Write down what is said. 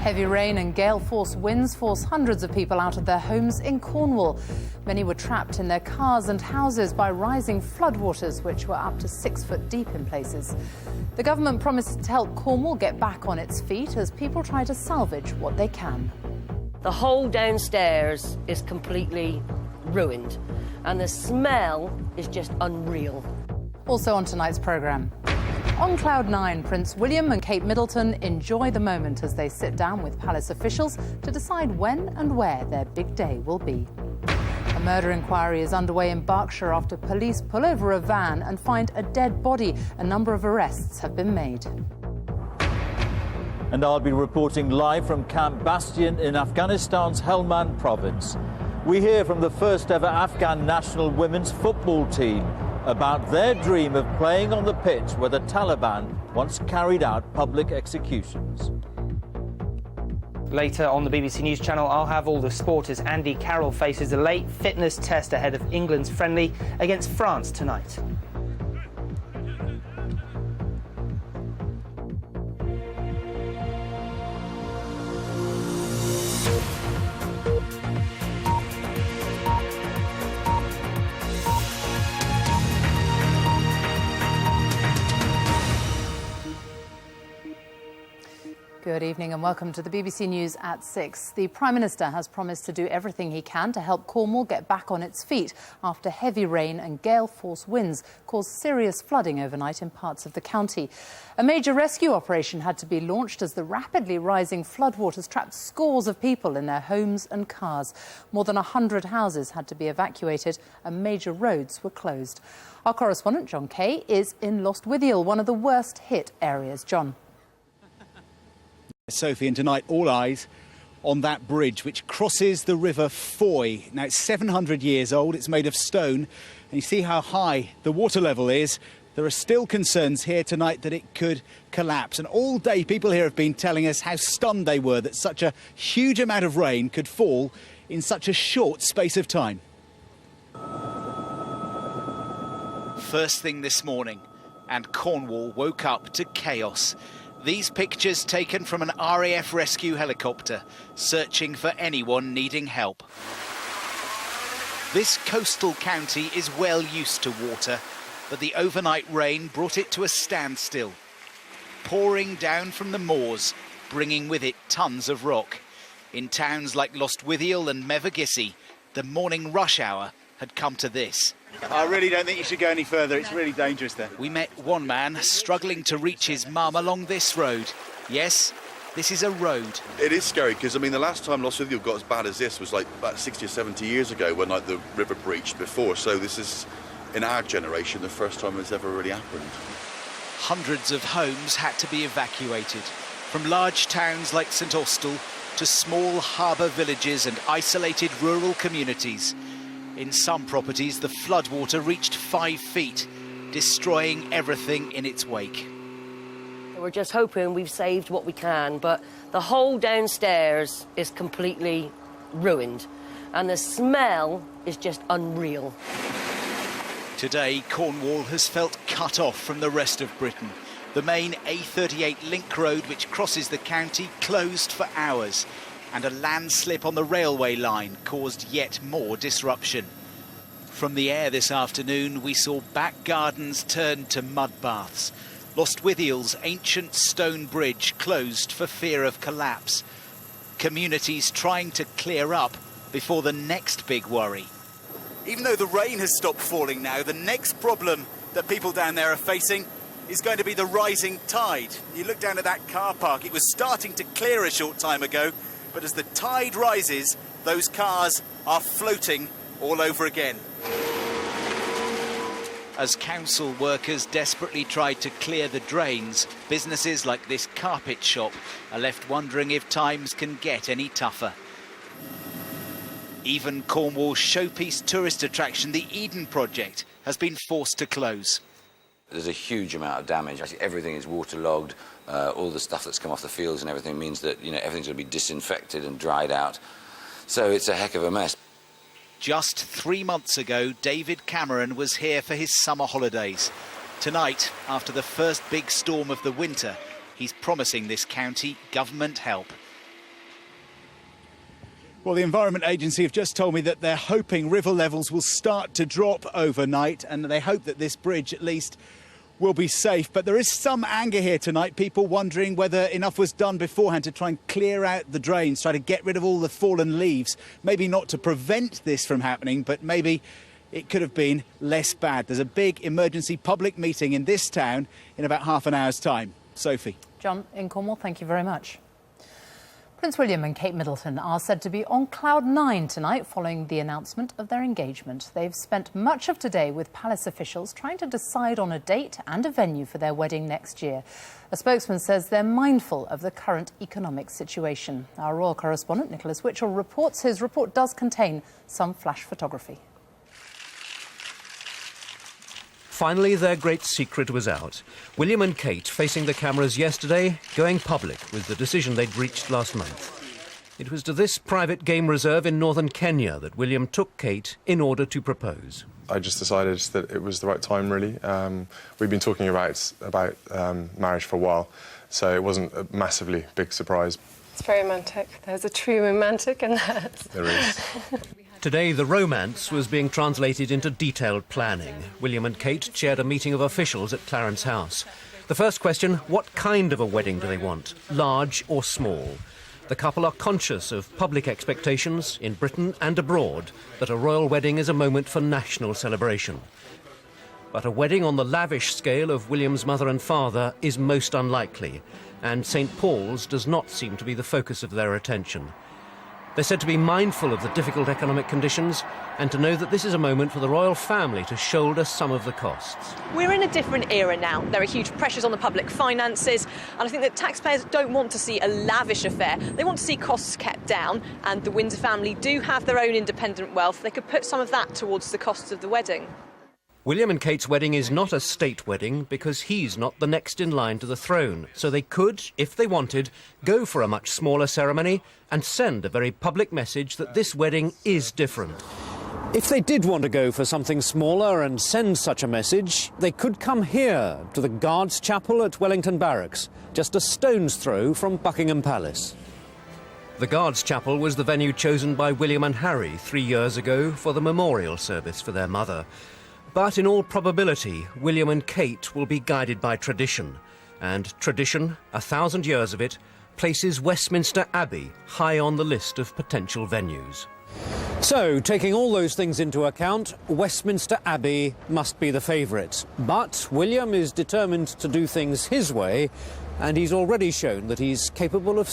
Heavy rain and gale-force winds force hundreds of people out of their homes in Cornwall. Many were trapped in their cars and houses by rising floodwaters, which were up to 6 foot deep in places. The government promised to help Cornwall get back on its feet as people try to salvage what they can. The whole downstairs is completely ruined, and the smell is just unreal. Also on tonight's programme. On cloud nine, Prince William and Kate Middleton enjoy the moment as they sit down with palace officials to decide when and where their big day will be. A murder inquiry is underway in Berkshire after police pull over a van and find a dead body. A number of arrests have been made. And I'll be reporting live from Camp Bastion in Afghanistan's Helmand province. We hear from the first ever Afghan national women's football team about their dream of playing on the pitch where the Taliban once carried out public executions. Later on the BBC News Channel, I'll have all the sport as Andy Carroll faces a late fitness test ahead of England's friendly against France tonight. Good evening and welcome to the BBC News at 6. The Prime Minister has promised to do everything he can to help Cornwall get back on its feet after heavy rain and gale-force winds caused serious flooding overnight in parts of the county. A major rescue operation had to be launched as the rapidly rising floodwaters trapped scores of people in their homes and cars. More than 100 houses had to be evacuated and major roads were closed. Our correspondent, John Kay, is in Lostwithiel, one of the worst hit areas. John. Sophie, and tonight all eyes on that bridge which crosses the River Foy. Now it's 700 years old, it's made of stone, and you see how high the water level is. There are still concerns here tonight that it could collapse, and all day people here have been telling us how stunned they were that such a huge amount of rain could fall in such a short space of time. First thing this morning, and Cornwall woke up to chaos. These pictures taken from an RAF rescue helicopter, searching for anyone needing help. This coastal county is well used to water, but the overnight rain brought it to a standstill. Pouring down from the moors, bringing with it tons of rock. In towns like Lostwithiel and Mevagissey, the morning rush hour had come to this. I really don't think you should go any further. It's really dangerous there. We met one man struggling to reach his mum along this road. Yes, this is a road. It is scary because, I mean, the last time Lostwithiel got as bad as this was like about 60 or 70 years ago when like the river breached before. So this is, in our generation, the first time it's ever really happened. Hundreds of homes had to be evacuated, from large towns like St Austell to small harbour villages and isolated rural communities. In some properties, the floodwater reached 5 feet, destroying everything in its wake. We're just hoping we've saved what we can, but the whole downstairs is completely ruined, and the smell is just unreal. Today, Cornwall has felt cut off from the rest of Britain. The main A38 link road, which crosses the county, closed for hours. And a landslip on the railway line caused yet more disruption. From the air this afternoon, we saw back gardens turned to mud baths. Lostwithiel's ancient stone bridge closed for fear of collapse. Communities trying to clear up before the next big worry. Even though the rain has stopped falling now, the next problem that people down there are facing is going to be the rising tide. You look down at that car park, it was starting to clear a short time ago, but as the tide rises, those cars are floating all over again. As council workers desperately tried to clear the drains, businesses like this carpet shop are left wondering if times can get any tougher. Even Cornwall's showpiece tourist attraction, the Eden Project, has been forced to close. There's a huge amount of damage. Actually, everything is waterlogged. All the stuff that's come off the fields and everything means that, you know, everything's going to be disinfected and dried out. So it's a heck of a mess. Just 3 months ago, David Cameron was here for his summer holidays. Tonight, after the first big storm of the winter, he's promising this county government help. Well, the Environment Agency have just told me that they're hoping river levels will start to drop overnight, and they hope that this bridge at least will be safe. But there is some anger here tonight, people wondering whether enough was done beforehand to try and clear out the drains, try to get rid of all the fallen leaves. Maybe not to prevent this from happening, but maybe it could have been less bad. There's a big emergency public meeting in this town in about half an hour's time. Sophie. John, in Cornwall, thank you very much. Prince William and Kate Middleton are said to be on cloud nine tonight following the announcement of their engagement. They've spent much of today with palace officials trying to decide on a date and a venue for their wedding next year. A spokesman says they're mindful of the current economic situation. Our royal correspondent, Nicholas Witchell, reports his report does contain some flash photography. Finally, their great secret was out. William and Kate facing the cameras yesterday, going public with the decision they'd reached last month. It was to this private game reserve in northern Kenya that William took Kate in order to propose. I just decided that it was the right time, really. We've been talking about marriage for a while, so it wasn't a massively big surprise. It's very romantic. There's a true romantic in that. There is. Today, the romance was being translated into detailed planning. William and Kate chaired a meeting of officials at Clarence House. The first question, what kind of a wedding do they want? Large or small? The couple are conscious of public expectations in Britain and abroad that a royal wedding is a moment for national celebration. But a wedding on the lavish scale of William's mother and father is most unlikely, and St. Paul's does not seem to be the focus of their attention. They're said to be mindful of the difficult economic conditions and to know that this is a moment for the royal family to shoulder some of the costs. We're in a different era now. There are huge pressures on the public finances, and I think that taxpayers don't want to see a lavish affair. They want to see costs kept down, and the Windsor family do have their own independent wealth. They could put some of that towards the costs of the wedding. William and Kate's wedding is not a state wedding because he's not the next in line to the throne. So they could, if they wanted, go for a much smaller ceremony and send a very public message that this wedding is different. If they did want to go for something smaller and send such a message, they could come here to the Guards Chapel at Wellington Barracks, just a stone's throw from Buckingham Palace. The Guards Chapel was the venue chosen by William and Harry 3 years ago for the memorial service for their mother. But in all probability, William and Kate will be guided by tradition. And tradition, 1,000 years of it, places Westminster Abbey high on the list of potential venues. So, taking all those things into account, Westminster Abbey must be the favourite. But William is determined to do things his way, and he's already shown that he's capable of